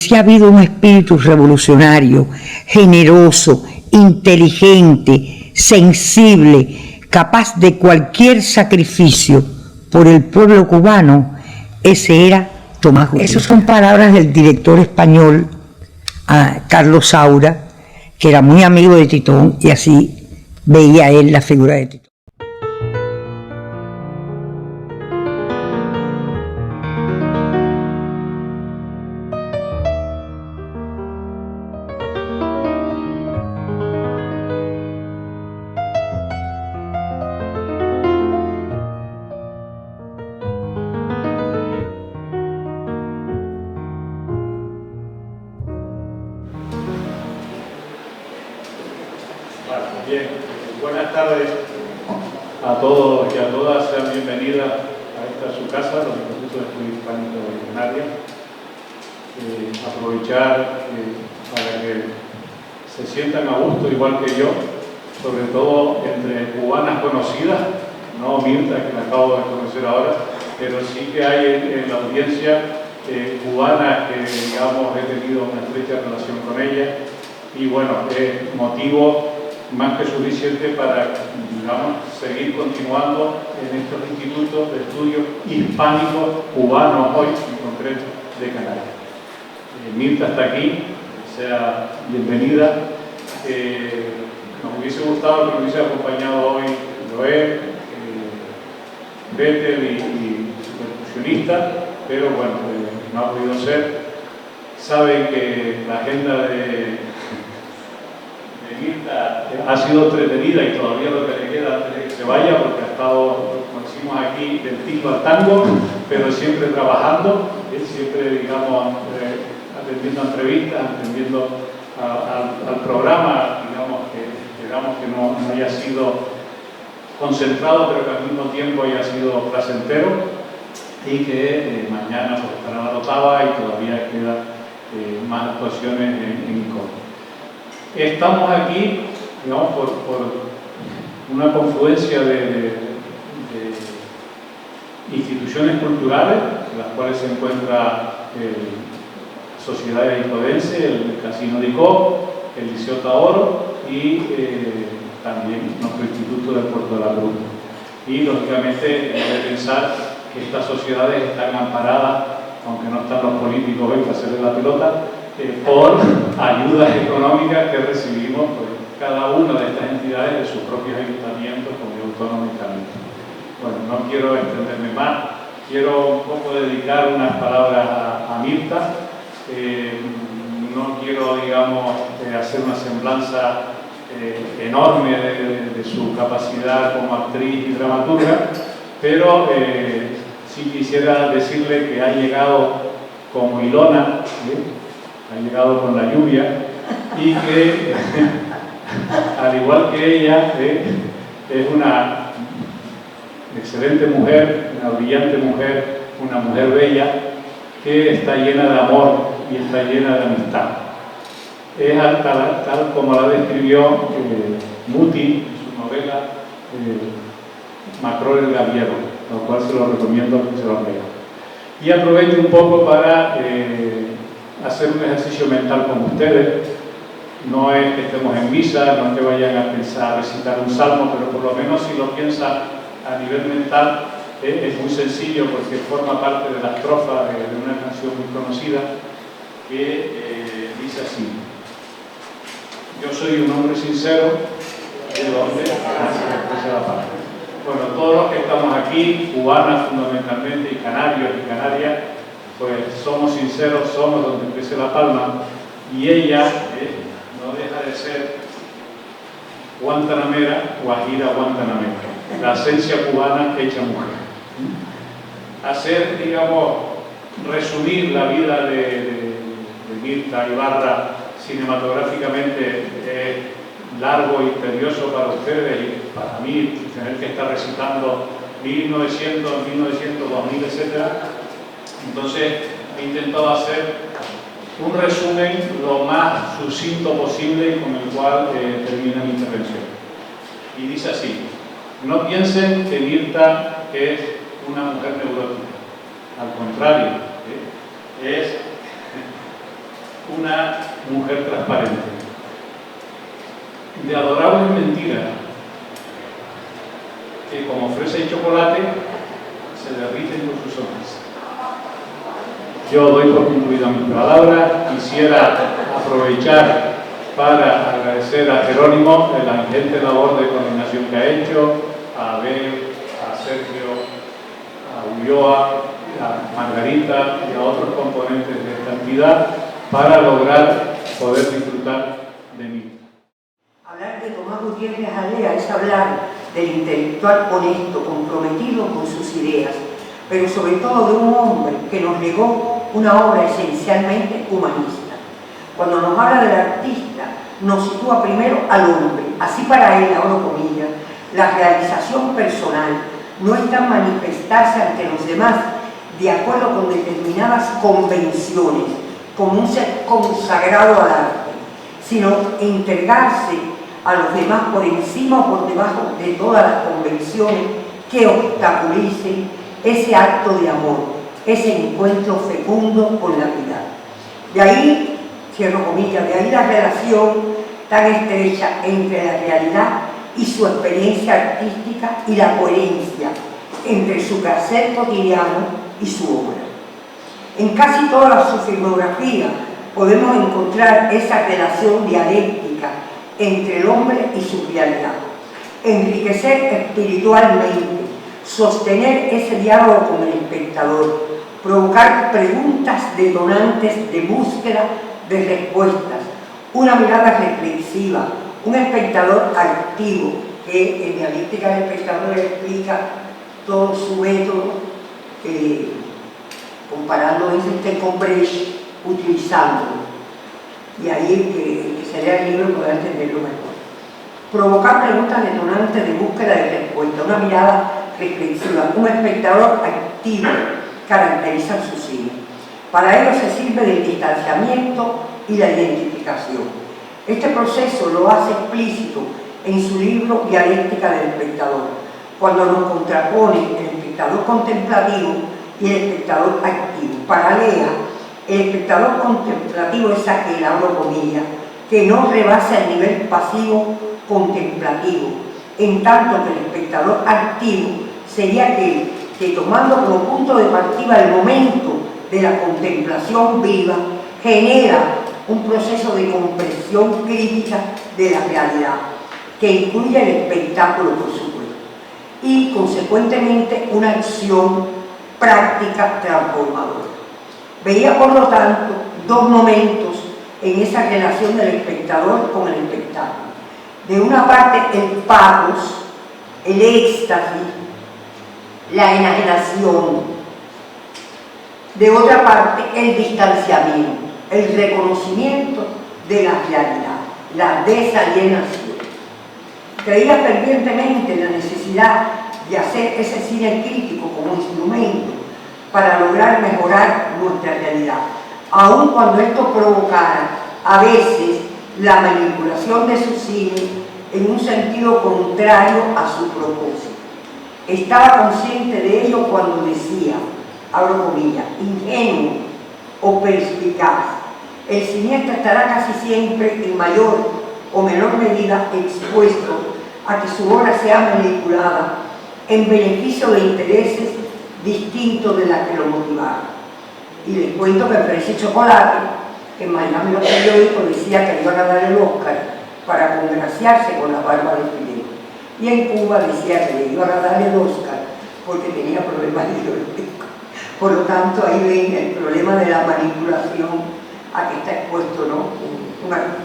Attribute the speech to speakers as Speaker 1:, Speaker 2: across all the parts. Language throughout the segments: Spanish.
Speaker 1: Si ha habido un espíritu revolucionario, generoso, inteligente, sensible, capaz de cualquier sacrificio por el pueblo cubano, ese era Tomás Gutiérrez. Esas son palabras del director español Carlos Saura, que era muy amigo de Titón, y así veía él la figura de Titón.
Speaker 2: Bien, buenas tardes a todos y a todas, sean bienvenidas a esta su casa, los Institutos de Estudios Hispánicos de Canarias. Aprovechar para que se sientan a gusto, igual que yo, sobre todo entre cubanas conocidas, no Mirta, que me acabo de conocer ahora, pero sí que hay en la audiencia cubanas que, digamos, he tenido una estrecha relación con ellas, y bueno, es motivo más que suficiente para, digamos, seguir continuando en estos institutos de estudios hispánicos cubanos hoy, en concreto, de Canarias. Mirta está aquí, sea bienvenida. Nos hubiese gustado que nos hubiese acompañado hoy Joel, Bethel y su percusionista, pero bueno, no ha podido ser. Saben que la agenda de Mirta ha sido entretenida y todavía lo que le queda antes de que se vaya, porque ha estado, como decimos aquí, del tingo al tango, pero siempre trabajando, siempre, digamos, atendiendo a entrevistas, atendiendo al programa, digamos, que no haya sido concentrado, pero que al mismo tiempo haya sido placentero, y que mañana pues, estará la Otava y todavía quedan más actuaciones en ICO. Estamos aquí, digamos, por una confluencia de instituciones culturales, en las cuales se encuentra Sociedad Icodense, el Casino de Icó, el Liceo Taoro y también nuestro Instituto del Puerto de la Cruz. Y, lógicamente, hay que pensar que estas sociedades están amparadas, aunque no están los políticos hoy para hacerle la pelota, por ayudas económicas que recibimos por cada una de estas entidades de sus propios ayuntamientos como autonómicamente. Bueno, no quiero extenderme más, quiero un poco dedicar unas palabras a Mirta. No quiero, digamos, hacer una semblanza enorme de su capacidad como actriz y dramaturga, pero sí quisiera decirle que ha llegado como Ilona, ha llegado con la lluvia, y que, al igual que ella, es una excelente mujer, una brillante mujer, una mujer bella, que está llena de amor y está llena de amistad. Es tal como la describió Muti en su novela Macrol el Gaviero, lo cual se lo recomiendo que se lo lea. Y aprovecho un poco para hacer un ejercicio mental con ustedes. No es que estemos en misa, no es que vayan a pensar, a recitar un salmo, pero por lo menos si lo piensan a nivel mental, es muy sencillo porque forma parte de la estrofa de una canción muy conocida que dice así: yo soy un hombre sincero, el hombre hace la paz. Bueno, todos los que estamos aquí, cubanas fundamentalmente, y canarios y canarias, pues somos sinceros, somos donde crece la palma, y ella no deja de ser guantanamera, guajira guantanamera, la esencia cubana hecha mujer. Hacer, digamos, resumir la vida de Mirta Ibarra cinematográficamente es largo y tedioso para ustedes y para mí, tener que estar recitando 1900, 1900, 2000, etc. Entonces he intentado hacer un resumen lo más sucinto posible con el cual termina mi intervención. Y dice así: no piensen que Mirta es una mujer neurótica, al contrario, es una mujer transparente. De adorables mentiras, que como fresa y chocolate se derriten con sus sonrisas. Yo doy por concluida mi palabra. Quisiera aprovechar para agradecer a Jerónimo la ingente labor de coordinación que ha hecho, a Abel, a Sergio, a Ulloa, a Margarita y a otros componentes de esta entidad para lograr poder disfrutar de mí.
Speaker 1: Hablar de Tomás Gutiérrez Alea es hablar del intelectual honesto, comprometido con sus ideas, pero sobre todo de un hombre que nos legó una obra esencialmente humanista. Cuando nos habla del artista, nos sitúa primero al hombre. Así para él, abro comillas, la realización personal no está en manifestarse ante los demás de acuerdo con determinadas convenciones, como un ser consagrado al arte, sino entregarse a los demás por encima o por debajo de todas las convenciones que obstaculicen ese acto de amor, ese encuentro fecundo con la vida. De ahí, cierro comillas, de ahí la relación tan estrecha entre la realidad y su experiencia artística y la coherencia entre su quehacer cotidiano y su obra. En casi toda su filmografía podemos encontrar esa relación dialéctica entre el hombre y su realidad, enriquecer espiritualmente, sostener ese diálogo con el espectador, provocar preguntas detonantes de búsqueda de respuestas, una mirada reflexiva, un espectador activo, que en Dialéctica del Espectador explica todo su método, comparando con Brecht, utilizándolo. Y ahí que se lea el libro podrá entenderlo mejor. Provocar preguntas detonantes de búsqueda de respuesta, una mirada reflexiva, un espectador activo, caracteriza su cine. Para ello se sirve del distanciamiento y la identificación. Este proceso lo hace explícito en su libro Dialéctica del Espectador, cuando nos contrapone el espectador contemplativo y el espectador activo. Para Alea, el espectador contemplativo es aquel, abro comillas, que no rebasa el nivel pasivo contemplativo, en tanto que el espectador activo sería aquel que, tomando como punto de partida el momento de la contemplación viva, genera un proceso de comprensión crítica de la realidad, que incluye el espectáculo, por supuesto, y consecuentemente una acción práctica transformadora. Veía, por lo tanto, dos momentos en esa relación del espectador con el espectáculo. De una parte, el pathos, el éxtasis, la enajenación. De otra parte, el distanciamiento, el reconocimiento de la realidad, la desalienación. Creía fervientemente en la necesidad de hacer ese cine crítico como instrumento para lograr mejorar nuestra realidad, aun cuando esto provocara a veces la manipulación de su cine en un sentido contrario a su propósito. Estaba consciente de ello cuando decía, abro comillas, ingenuo o perspicaz, el cineasta estará casi siempre en mayor o menor medida expuesto a que su obra sea manipulada en beneficio de intereses distintos de la que lo motivaron. Y les cuento que Fresa y Chocolate, en Miami los periódicos decía que le iban a dar el Oscar para congraciarse con la barba de Fidel. Y en Cuba decía que le iban a dar el Oscar porque tenía problemas ideológicos. Por lo tanto, ahí ven el problema de la manipulación a que está expuesto, ¿no? un artista.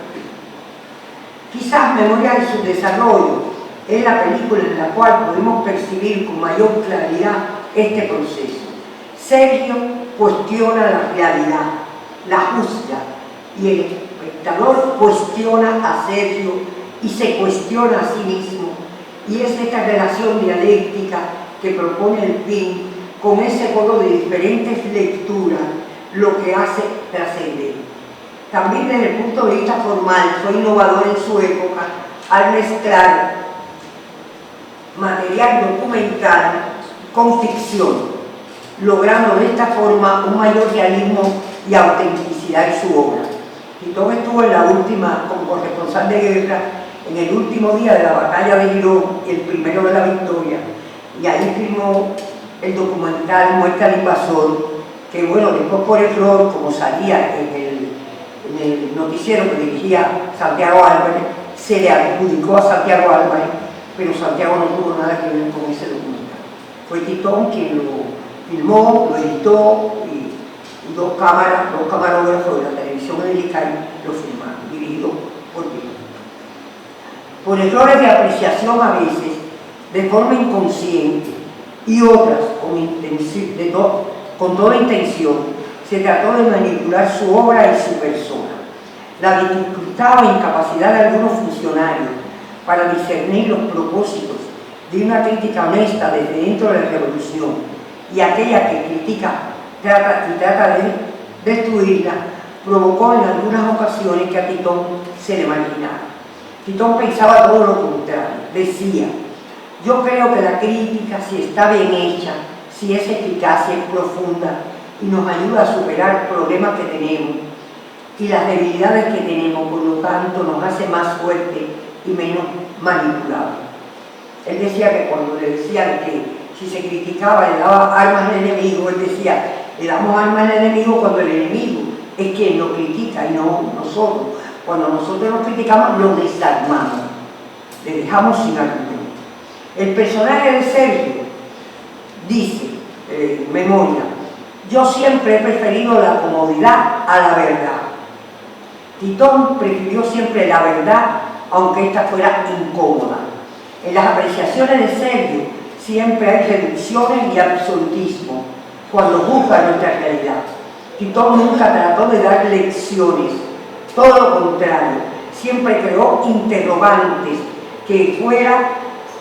Speaker 1: Quizás Memoria de su desarrollo es la película en la cual podemos percibir con mayor claridad este proceso. Sergio cuestiona la realidad, la juzga, y el espectador cuestiona a Sergio y se cuestiona a sí mismo. Y es esta relación dialéctica que propone el film con ese juego de diferentes lecturas lo que hace trascender. También desde el punto de vista formal fue innovador en su época al mezclar material documental con ficción, logrando de esta forma un mayor realismo y autenticidad en su obra.
Speaker 3: Titón estuvo en la última, como corresponsal de guerra, en el último día de la batalla de Girón, el primero de la victoria, y ahí filmó el documental Muerte al Invasor, que bueno, después por error, como salía en el noticiero que dirigía Santiago Álvarez, se le adjudicó a Santiago Álvarez, pero Santiago no tuvo nada que ver con ese documental. Fue Titón quien lo filmó, lo editó, y dos camarógrafos de la televisión en el ICAI lo filmaron, dirigido por Titón. Por errores de apreciación a veces, de forma inconsciente, y otras con toda intención, se trató de manipular su obra y su persona. La dificultad o incapacidad de algunos funcionarios para discernir los propósitos de una crítica honesta desde dentro de la revolución y aquella que critica y trata de destruirla, provocó en algunas ocasiones que a Titón se le marginara. Titón pensaba todo lo contrario, decía: yo creo que la crítica, si está bien hecha, si es eficaz, si es profunda y nos ayuda a superar problemas que tenemos y las debilidades que tenemos, por lo tanto nos hace más fuertes y menos manipulables. Él decía que cuando le decían que si se criticaba le daba armas al enemigo, él decía: le damos armas al enemigo cuando el enemigo es quien nos critica y no nosotros. Cuando nosotros nos criticamos, lo desarmamos, le dejamos sin argumento. El personaje de Sergio dice, memoria: yo siempre he preferido la comodidad a la verdad. Titón prefirió siempre la verdad, aunque ésta fuera incómoda. En las apreciaciones de Sergio siempre hay reducciones y absolutismo cuando juzga nuestra realidad. Titón nunca trató de dar lecciones, todo lo contrario, siempre creó interrogantes, que fuera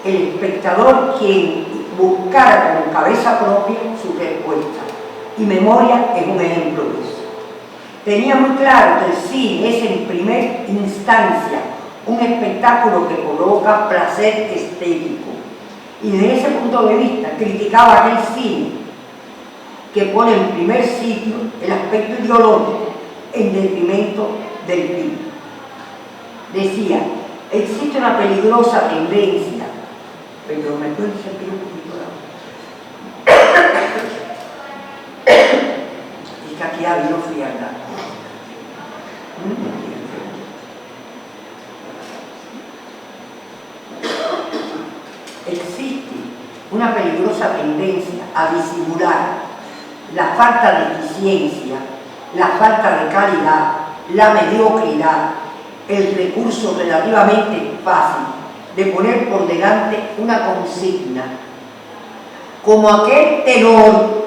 Speaker 3: el espectador quien buscara con cabeza propia su respuesta. Y Memoria es un ejemplo de eso. Tenía muy claro que el cine es en primera instancia un espectáculo que provoca placer estético. Y desde ese punto de vista criticaba aquel cine que pone en primer sitio el aspecto ideológico en detrimento del fin. Decía: existe una peligrosa tendencia, pero me puedo sentir un poquito la... es que aquí ha habido frialdad. Existe una peligrosa tendencia a disimular la falta de eficiencia, la falta de calidad, la mediocridad, el recurso relativamente fácil de poner por delante una consigna, como aquel tenor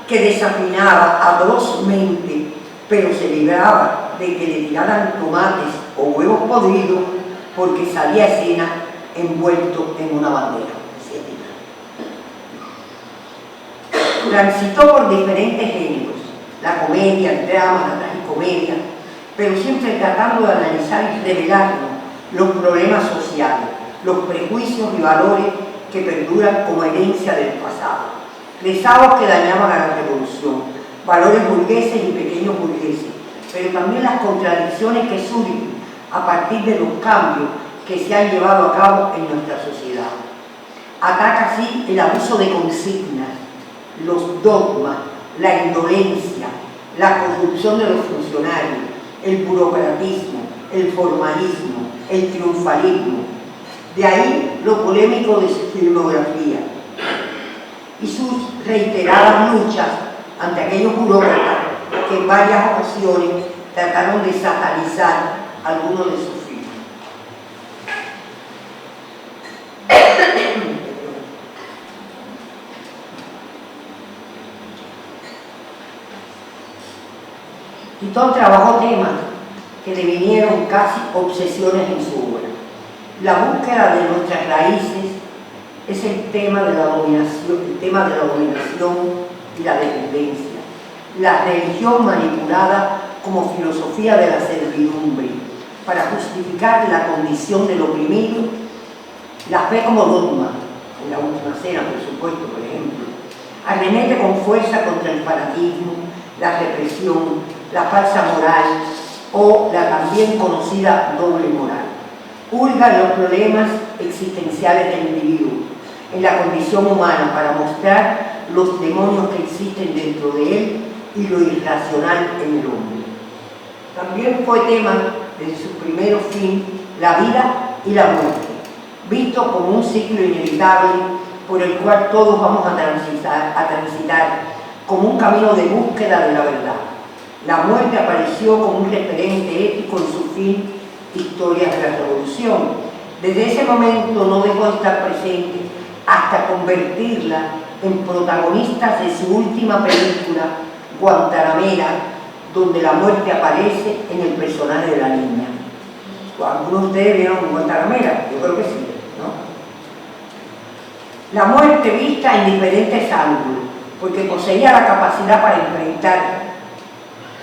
Speaker 3: que desafinaba atrozmente, pero se libraba de que le tiraran tomates o huevos podridos porque salía a escena envuelto en una bandera. Transitó por diferentes géneros, la comedia, el drama, la tragicomedia, pero siempre tratando de analizar y revelarnos los problemas sociales, los prejuicios y valores que perduran como herencia del pasado, rezagos que dañaban a la revolución, valores burgueses y pequeños burgueses, pero también las contradicciones que surgen a partir de los cambios que se han llevado a cabo en nuestra sociedad. Ataca así el abuso de consignas, los dogmas, la indolencia, la corrupción de los funcionarios, el burocratismo, el formalismo, el triunfalismo. De ahí lo polémico de su filmografía y sus reiteradas luchas ante aquellos burócratas que en varias ocasiones trataron de satanizar algunos de sus filmes. Titón trabajó temas que devinieron casi obsesiones en su obra. La búsqueda de nuestras raíces es el tema de la dominación y la dependencia. La religión manipulada como filosofía de la servidumbre para justificar la condición del oprimido, la fe como dogma, en la última cena, por supuesto, por ejemplo, arremete con fuerza contra el fanatismo, la represión, la falsa moral o la también conocida doble moral. Hurga en los problemas existenciales del individuo, en la condición humana, para mostrar los demonios que existen dentro de él y lo irracional en el hombre. También fue tema desde su primer fin la vida y la muerte, visto como un ciclo inevitable por el cual todos vamos a transitar como un camino de búsqueda de la verdad. La muerte apareció como un referente ético en su fin, Historias de la Revolución. Desde ese momento no dejó de estar presente hasta convertirla en protagonista de su última película, Guantanamera, donde la muerte aparece en el personaje de la niña. ¿Algunos de ustedes vieron Guantanamera? Yo creo que sí, ¿no? La muerte vista en diferentes ángulos, porque poseía la capacidad para enfrentar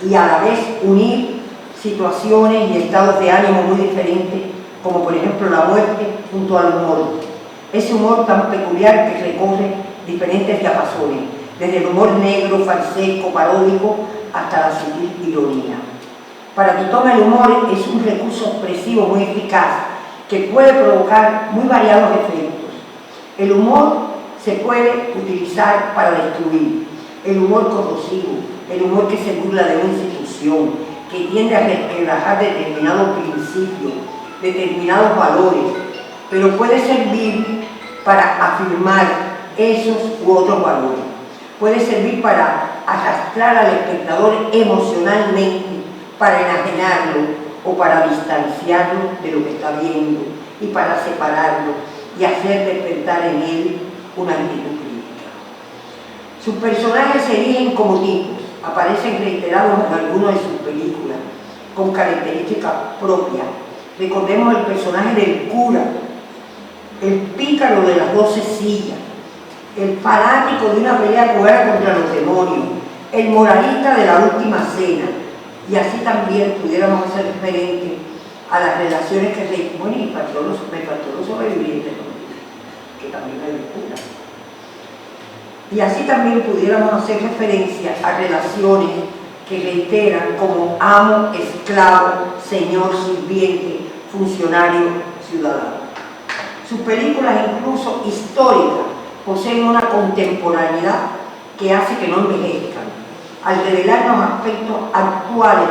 Speaker 3: y a la vez unir situaciones y estados de ánimo muy diferentes, como por ejemplo la muerte junto al humor. Ese humor tan peculiar que recorre diferentes diapasones, desde el humor negro, farsesco, paródico, hasta la sutil ironía. Para Titón el humor es un recurso expresivo muy eficaz que puede provocar muy variados efectos. El humor se puede utilizar para destruir, el humor corrosivo, el humor que se burla de una institución, que tiende a resquebrajar determinados principios, determinados valores, pero puede servir para afirmar esos u otros valores. Puede servir para arrastrar al espectador emocionalmente, para enajenarlo o para distanciarlo de lo que está viendo y para separarlo y hacer despertar en él una actitud crítica. Sus personajes se erigen como tipos, aparecen reiterados en algunas de sus películas, con características propias. Recordemos el personaje del cura, el pícaro de las 12 sillas, el fanático de una pelea cruel contra los demonios, el moralista de la última cena, y así también pudiéramos hacer referente a las relaciones que se... Bueno, y me faltó los sobrevivientes, ¿no? Que también hay el cura. Y así también pudiéramos hacer referencia a relaciones que reiteran como amo, esclavo, señor, sirviente, funcionario, ciudadano. Sus películas, incluso históricas, poseen una contemporaneidad que hace que no envejezcan, al revelarnos aspectos actuales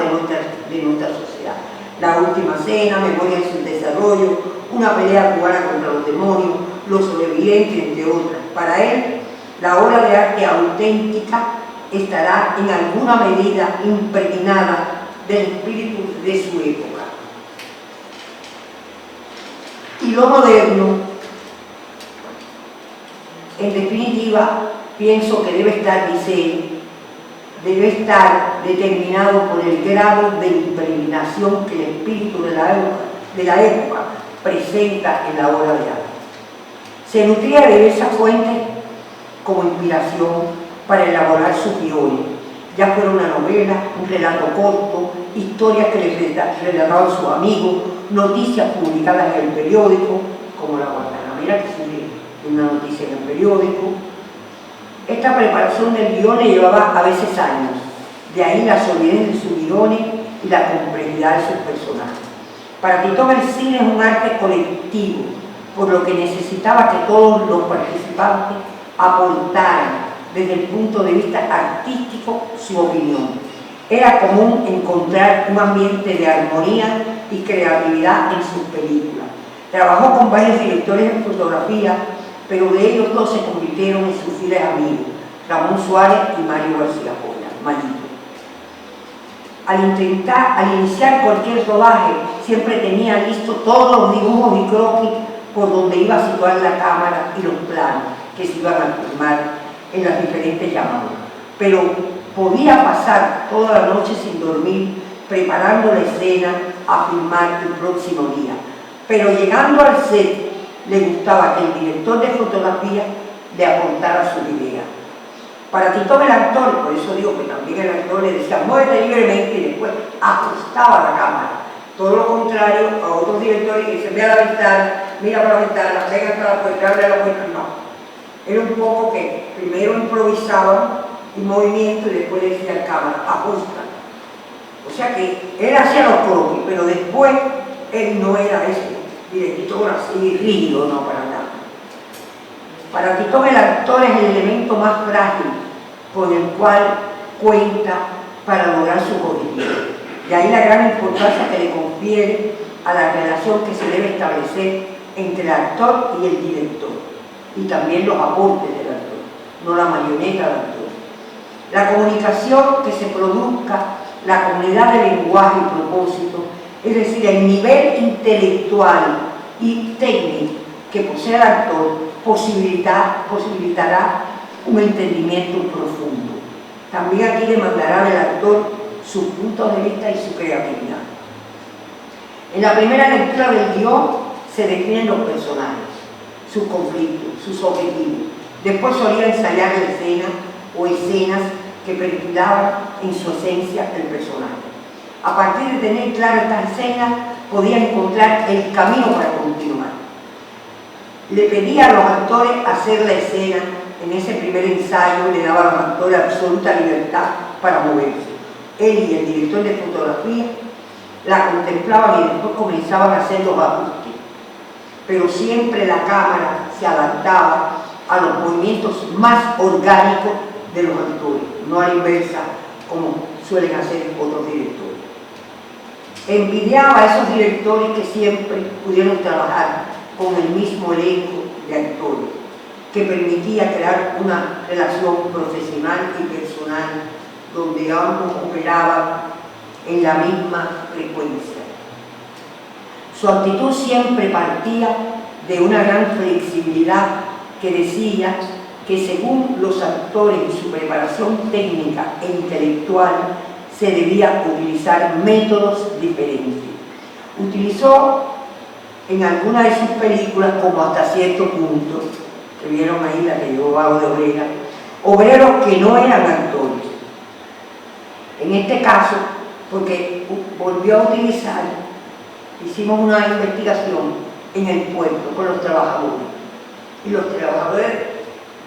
Speaker 3: de nuestra sociedad. La última cena, Memoria de su desarrollo, una pelea cubana contra los demonios, Los sobrevivientes, entre otras. Para él, la obra de arte auténtica estará en alguna medida impregnada del espíritu de su época. Y lo moderno, en definitiva, pienso que debe estar determinado por el grado de impregnación que el espíritu de la época presenta en la obra de arte. Se nutría de diversas fuentes como inspiración para elaborar sus guiones, ya fuera una novela, un relato corto, historias que le relataban sus amigos, noticias publicadas en el periódico, como la Guantanamera, que sigue una noticia en el periódico. Esta preparación del guion le llevaba a veces años, de ahí la solidez de sus guiones y la complejidad de sus personajes. Para Titón el cine es un arte colectivo, por lo que necesitaba que todos los participantes aportaran desde el punto de vista artístico su opinión. Era común encontrar un ambiente de armonía y creatividad en sus películas. Trabajó con varios directores en fotografía, pero de ellos dos se convirtieron en sus fieles amigos, Ramón Suárez y Mario García Joya, Mayito. Al iniciar cualquier rodaje, siempre tenía listo todos los dibujos y croquis por donde iba a situar la cámara y los planos que se iban a filmar en las diferentes llamadas. Pero podía pasar toda la noche sin dormir, preparando la escena a filmar el próximo día. Pero llegando al set, le gustaba que el director de fotografía le aportara sus ideas. Para Titón el actor, por eso digo que también el actor le decía muévete libremente y después ajustaba la cámara. Todo lo contrario a otros directores que dicen ve a la ventana, mira para la ventana, venga hasta la puerta, abre la puerta, no. Era un poco que primero improvisaban un movimiento y después le decía al cámara, ajusta. O sea que él hacía los croquis, pero después él no era ese director así rígido, no, para nada. Para Titón el actor es el elemento más frágil con el cual cuenta para lograr sus objetivos. De ahí la gran importancia que le confiere a la relación que se debe establecer entre el actor y el director, y también los aportes del actor, no la marioneta del actor. La comunicación que se produzca, la comunidad de lenguaje y propósito, es decir, el nivel intelectual y técnico que posee el actor, posibilitará un entendimiento profundo. También aquí demandará del actor sus puntos de vista y su creatividad. En la primera lectura del guión se definen los personajes, sus conflictos, sus objetivos. Después solía ensayar la escena o escenas que perfilaban en su esencia el personaje. A partir de tener claras estas escenas, podía encontrar el camino para continuar. Le pedía a los actores hacer la escena en ese primer ensayo, le daba a los actores absoluta libertad para moverse. Él y el director de fotografía la contemplaban y después comenzaban a hacer los ajustes. Pero siempre la cámara se adaptaba a los movimientos más orgánicos de los actores, no a la inversa como suelen hacer otros directores. Envidiaba a esos directores que siempre pudieron trabajar con el mismo elenco de actores, que permitía crear una relación profesional y personal donde ambos operaban en la misma frecuencia. Su actitud siempre partía de una gran flexibilidad que decía que según los actores y su preparación técnica e intelectual se debía utilizar métodos diferentes. Utilizó en algunas de sus películas, como Hasta cierto punto, que vieron ahí la que yo hago de obrera, obreros que no eran actores. En este caso, porque volvió a utilizar, hicimos una investigación en el puerto con los trabajadores, y los trabajadores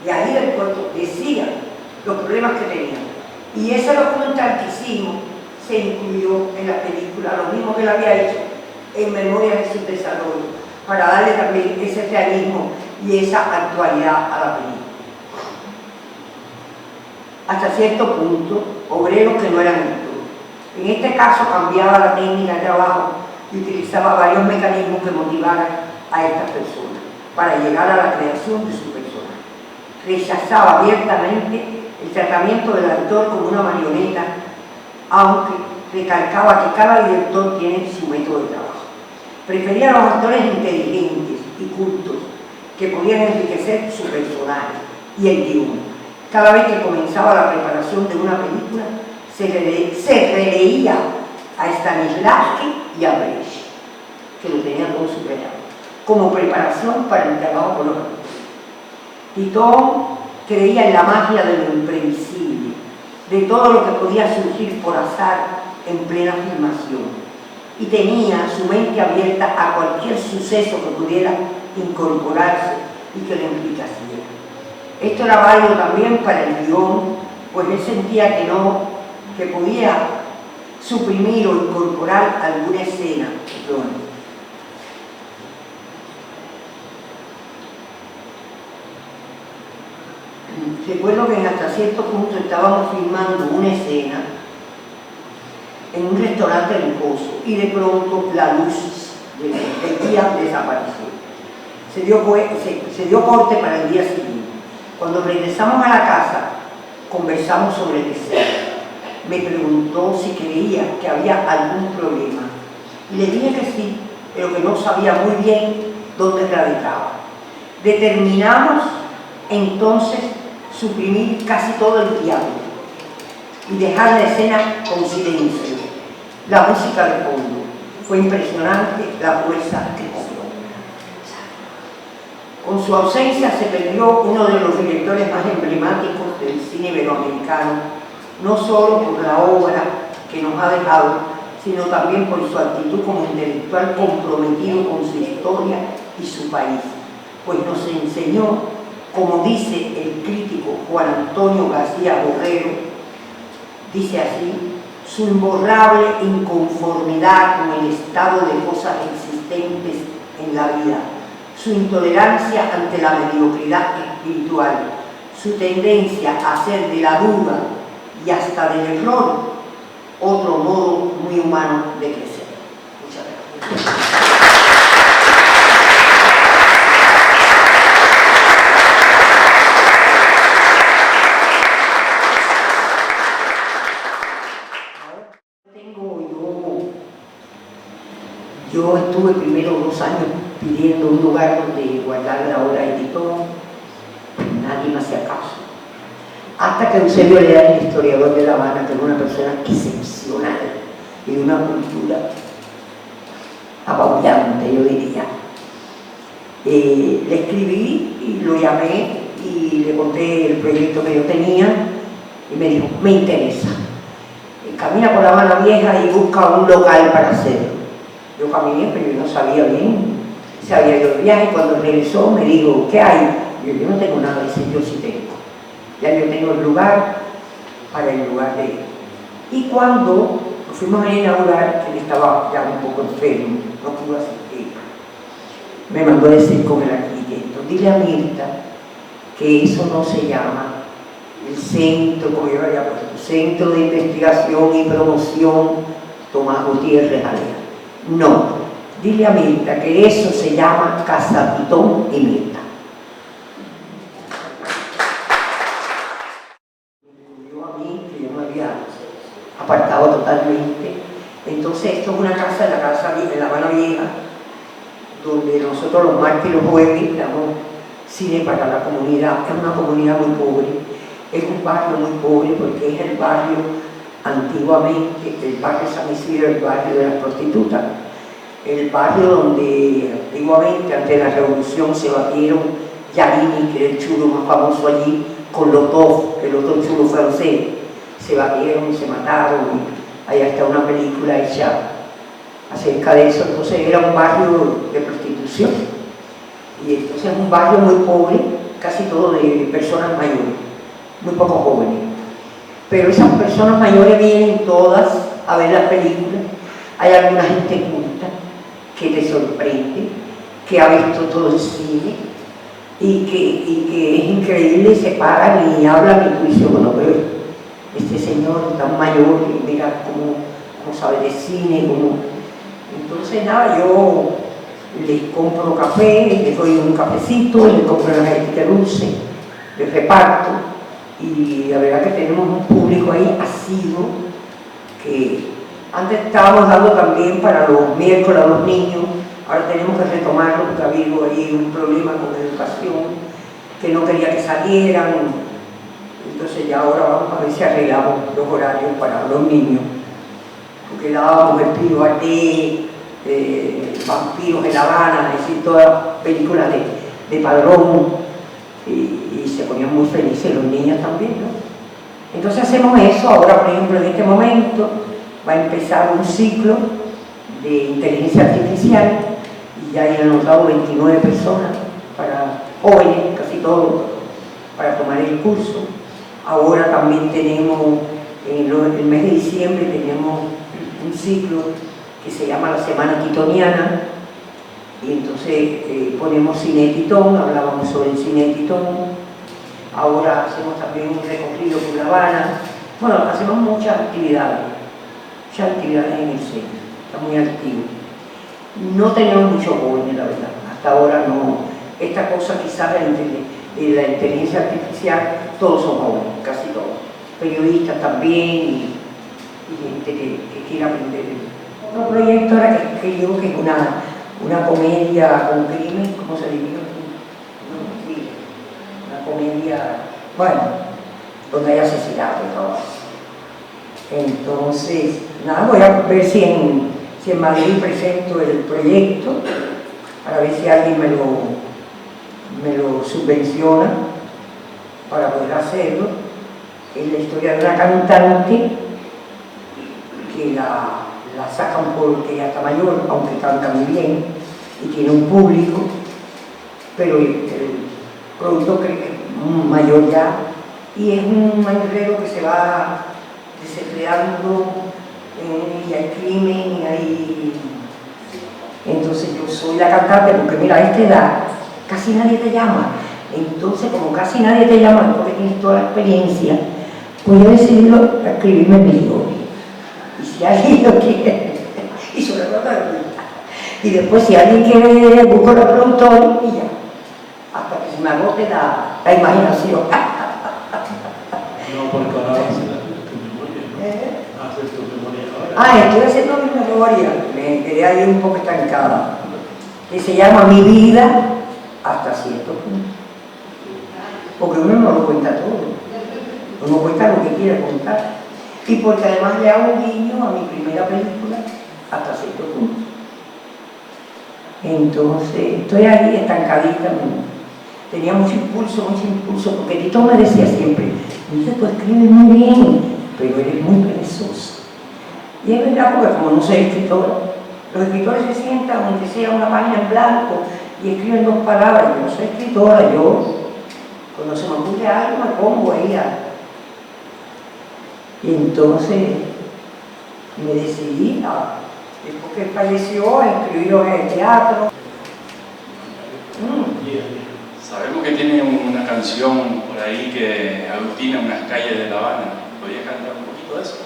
Speaker 3: de ahí del puerto decían los problemas que tenían. Y ese documental que hicimos se incluyó en la película, lo mismo que lo había hecho en Memoria de su Desarrollo, para darle también ese realismo y esa actualidad a la película. Hasta cierto punto, obreros que no eran actores. En este caso cambiaba la técnica de trabajo y utilizaba varios mecanismos que motivaran a estas personas para llegar a la creación de su personaje. Rechazaba abiertamente el tratamiento del actor como una marioneta, aunque recalcaba que cada director tiene su método de trabajo. Prefería a los actores inteligentes y cultos que podían enriquecer su personaje y el guión. Cada vez que comenzaba la preparación de una película, se releía a Stanislavski y a Brecht, que lo tenían todo superado, como preparación para el trabajo con los actores. Titón creía en la magia de lo imprevisible, de todo lo que podía surgir por azar en plena filmación, y tenía su mente abierta a cualquier suceso que pudiera incorporarse y que le enriqueciera. Esto era válido también para el guión, pues él sentía que podía suprimir o incorporar alguna escena. Recuerdo que hasta cierto punto estábamos filmando una escena en un restaurante lujoso y de pronto la luz del día desapareció. Se dio corte para el día siguiente. Cuando regresamos a la casa, conversamos sobre el escena. Me preguntó si creía que había algún problema. Y le dije que sí, pero que no sabía muy bien dónde radicaba. Determinamos entonces suprimir casi todo el diálogo y dejar la escena con silencio, la música de fondo. Fue impresionante la fuerza que cogió. Con su ausencia se perdió uno de los directores más emblemáticos del cine iberoamericano, no solo por la obra que nos ha dejado, sino también por su actitud como intelectual comprometido con su historia y su país, pues nos enseñó, como dice el crítico Juan Antonio García Borrero, dice así: su imborrable inconformidad con el estado de cosas existentes en la vida, su intolerancia ante la mediocridad espiritual, su tendencia a hacer de la duda y hasta del error otro modo muy humano de crecer. Muchas gracias. Yo estuve primero 2 años pidiendo un lugar donde guardar la obra de Tito, nadie me hacía caso. Hasta que Eusebio Leal, el historiador de La Habana, que era una persona excepcional y de una cultura apabullante, yo diría, le escribí y lo llamé y le conté el proyecto que yo tenía y me dijo, me interesa. Camina por La Habana Vieja y busca un local para hacerlo. Yo caminé, pero yo no sabía bien, sabía yo el viaje. Cuando regresó me dijo, ¿qué hay? Yo no tengo nada, dice, yo sí tengo. Ya yo tengo el lugar para el lugar de él. Y cuando nos fuimos a inaugurar, él estaba ya un poco enfermo, no pudo asistir, me mandó a decir con el arquitecto, dile a Mirta que eso no se llama el centro, como yo había puesto, Centro de Investigación y Promoción Tomás Gutiérrez Alea. No, dile a Mirta que eso se llama Casa Pitón y Mirta. Yo a mí, que yo me había apartado totalmente. Entonces esto es una casa, la casa de La Habana Vieja, donde nosotros los martes y los jueves damos cine para la comunidad. Es una comunidad muy pobre, es un barrio muy pobre porque es el barrio antiguamente, el barrio San Isidro, el barrio de las prostitutas, el barrio donde antiguamente, antes de la revolución, se batieron Yarini, que era el chulo más famoso allí, con Lotov, el otro chulo francés, se batieron, se mataron, y hay hasta una película hecha acerca de eso. Entonces era un barrio de prostitución, y entonces es un barrio muy pobre, casi todo de personas mayores, muy pocos jóvenes. Pero esas personas mayores vienen todas a ver las películas. Hay alguna gente culta que te sorprende, que ha visto todo el cine y que es increíble, se paran y hablan y tú dices, bueno, pero este señor tan mayor, y mira cómo sabe de cine, Entonces nada, yo les compro café, les doy un cafecito, les compro una galletita dulce, les reparto. Y la verdad que tenemos un público ahí asiduo que antes estábamos dando también para los miércoles a los niños, ahora tenemos que retomarlo porque ha habido ahí un problema con la educación, que no quería que salieran, entonces ya ahora vamos a ver si arreglamos los horarios para los niños, porque dábamos el Pío Arte, Vampiros en La Habana, es decir, todas las películas de Padrón, y se ponían muy felices los niños también, ¿no? Entonces hacemos eso. Ahora, por ejemplo, en este momento va a empezar un ciclo de inteligencia artificial y ya han anotado 29 personas, para jóvenes, casi todos, para tomar el curso. Ahora también tenemos, en el mes de diciembre, tenemos un ciclo que se llama la Semana Titoniana, y entonces ponemos cine Titón, hablábamos sobre el cine Titón. Ahora hacemos también un recorrido por La Habana. Bueno, hacemos muchas actividades en el centro, está muy activo. No tenemos muchos jóvenes, la verdad, hasta ahora no. Esta cosa quizás de la inteligencia artificial, todos son jóvenes, casi todos. Periodistas también y gente que quiere aprender. Otro proyecto ahora que digo que es una comedia con crimen, ¿cómo se diría? Una comedia, bueno, donde hay asesinato y todo. Entonces, nada, voy a ver si en Madrid presento el proyecto, para ver si alguien me lo subvenciona para poder hacerlo. Es la historia de una cantante que la sacan porque ya está mayor, aunque canta muy bien y tiene un público, pero el productor cree que es mayor ya, y es un mañanero que se va desempleando y hay crimen, y hay... Entonces yo soy la cantante, porque mira, a esta edad casi nadie te llama. Entonces, como casi nadie te llama, porque tienes toda la experiencia, pues yo he decidido escribirme mi historia. Y si alguien lo quiere, y sobre todo la gusta. Y después, si alguien quiere, busco los productores y ya. Hasta que se me agote la imaginación.
Speaker 2: No, porque ahora vas a hacer tu memoria. Hacer tu memoria ahora.
Speaker 3: Ah, estoy haciendo mi memoria. Me quedé ahí un poco estancada. Que se llama Mi vida hasta cierto punto. Porque uno no lo cuenta todo. Uno cuenta lo que quiere contar. Y porque además le hago un guiño a mi primera película hasta cierto punto. Entonces, estoy ahí estancadita. Tenía mucho impulso, porque Tito me decía siempre, dice, tú escribes muy bien, pero eres muy perezosa. Y es verdad, porque como no soy escritora, los escritores se sientan, aunque sea una página en blanco, y escriben 2 palabras. Yo no soy escritora, yo, cuando se me ocurre algo, me pongo ahí Y entonces me decidí, después que él falleció, a inscribirlo en el teatro.
Speaker 4: Sabemos que tiene una canción por ahí que aglutina unas calles de La Habana. ¿Podría cantar un poquito de eso?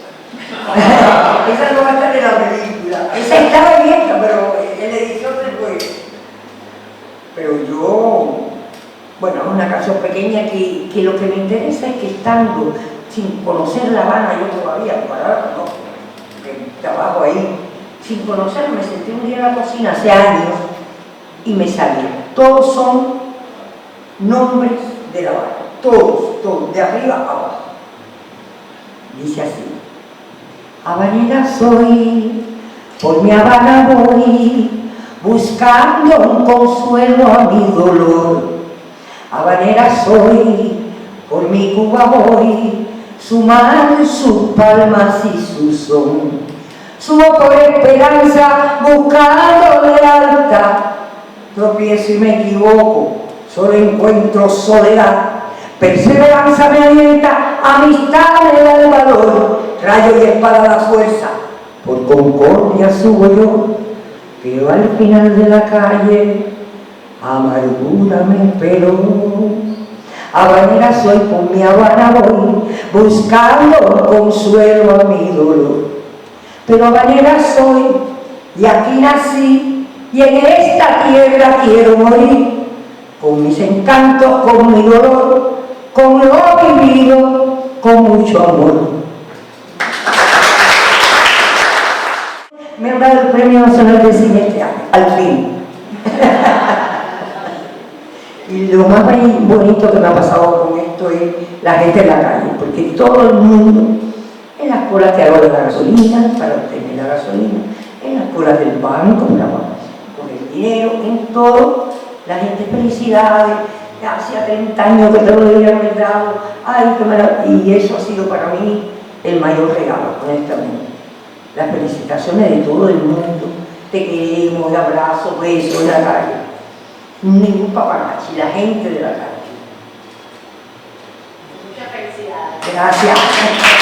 Speaker 3: Esa no va a estar en la película. Esa estaba abierta, pero en la edición después. Pero yo, bueno, es una canción pequeña que lo que me interesa es que estando sin conocer La Habana, yo todavía, para no, que trabajo ahí, sin conocer, me senté un día en la cocina hace años y me salía. Todos son nombres de La Habana, todos, de arriba a abajo. Dice así: habanera soy, por mi Habana voy, buscando un consuelo a mi dolor. Habanera soy, por mi Cuba voy, su mar, sus palmas y su son. Subo por esperanza, buscando lealtad, tropiezo y me equivoco, solo encuentro soledad. Perseverancia me alienta, amistad me da el valor, rayo y espada la fuerza, por concordia subo yo, pero al final de la calle amargura me esperó. Habanera soy, por mi Habana voy, buscando consuelo a mi dolor. Pero habanera soy, y aquí nací, y en esta tierra quiero morir, con mis encantos, con mi dolor, con lo vivido, con mucho amor. Me han dado el Premio Nacional de Cine este año, al fin. Y lo más bonito que me ha pasado con esto es la gente en la calle, porque todo el mundo, en las colas que hago de la gasolina, para obtener la gasolina, en las colas del banco, con el dinero, en todo, la gente, felicidades, hacía 30 años que te lo debía haber dado, ay, qué maravilla. Y eso ha sido para mí el mayor regalo, honestamente. Las felicitaciones de todo el mundo, te queremos, abrazos, besos en la calle. Ningún paparazzi, la gente de la calle.
Speaker 5: Muchas felicidades.
Speaker 3: Gracias.